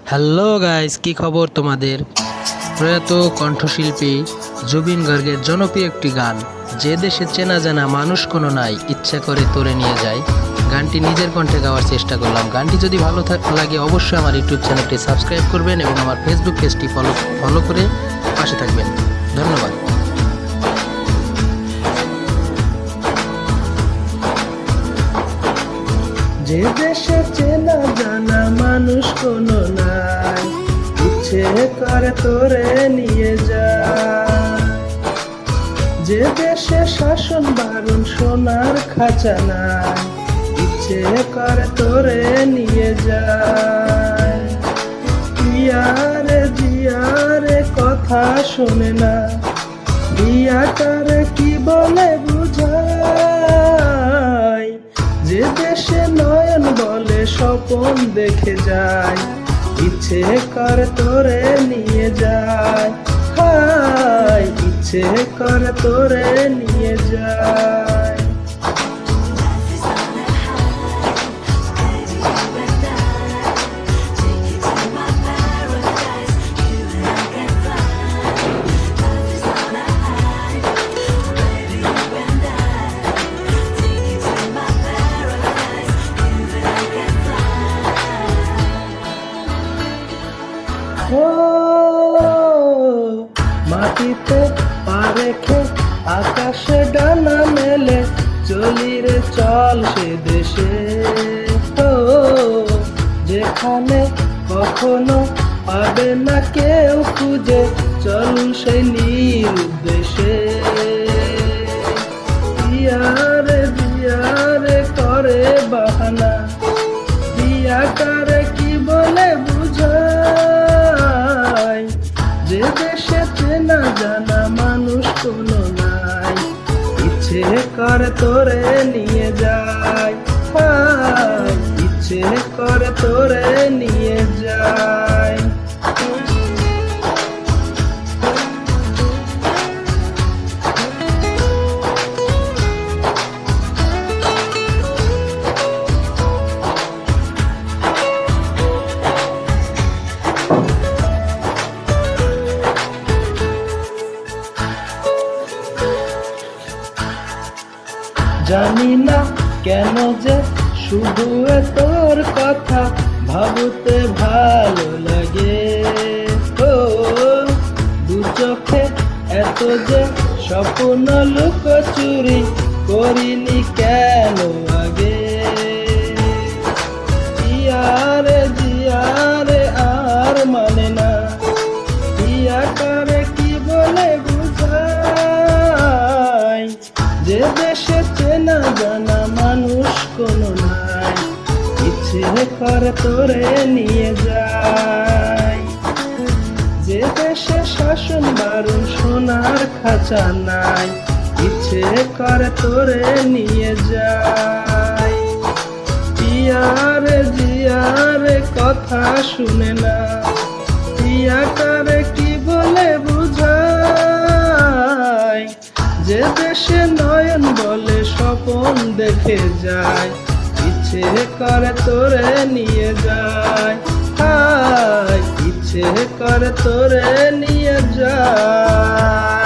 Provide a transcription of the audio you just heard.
Hello guys, কি খবর তোমাদের? প্রয়াত কণ্ঠশিল্পী জুবিন গার্গের জনপ্রিয় একটি গান, যে দেশে চেনা জানা মানুষ কোনো নাই, ইচ্ছা করে তোরে নিয়ে যায়। গানটি নিজের কণ্ঠে গাওয়ার চেষ্টা করলাম। গানটি যদি ভালো লাগে অবশ্যই আমার ইউটিউব চ্যানেলটি সাবস্ক্রাইব করবেন এবং আমার ফেসবুক পেজটি ফলো করে পাশে থাকবেন। ধন্যবাদ। যে দেশে চেনা জানা মানুষ কোনো নাই, ইচ্ছে করে তোরে নিয়ে যায়। যে দেশে শাসন বারণ সোনার খাঁচা নাই, ইচ্ছে করে তোরে নিয়ে যায়। জিয়ারে কথা শোনে না, বিয়াটারে কি বলে বুঝায়। যে দেশে নয়ন বলে স্বপন দেখে যায়, ইচ্ছে করে তোরে নিয়ে যায়। হায়, ইচ্ছে করে তোরে নিয়ে যায়। ও মাটিতে পা রেখে আকাশে ডানা মেলে, চলি রে চল সে দেশে। ও যেখানে কখনো পাবে না কেউ খুঁজে, চল সেই নীল দেশে। দিয়ারে করে বাহানা, দিয়াটারে কি বলে বুঝায়। যে দেশে চেনা জানা মানুষ কোনো নাই, ইচ্ছে করে তোরে নিয়ে যায়। হায়, ইচ্ছে করে তোরে নিয়ে যায়। জানি না কেন যে শুধু তোর কথা ভাবতে ভালো লাগে। ও দু চোখে এত যে স্বপ্ন লুকোচুরি করিনি কেন আগে। জিয়ারে আর মানে না, জিয়াটারে কি বলে বুঝায়। যে দেশে চেনা জানা মানুষ কোনো নাই, ইচ্ছে করে তোরে নিয়ে যায়। যে দেশে শাসন বারণ সোনার খাঁচা নাই, ইচ্ছে করে তোরে নিয়ে যায়। জিয়ারে কথা শুনে না, জিয়াটারে কি বলে বুঝায়। যে দেশে নয়ন বলে স্বপন দেখে যায়, ইচ্ছে করে তোরে নিয়ে যায়। হায়, ইচ্ছে করে তোরে নিয়ে যায়।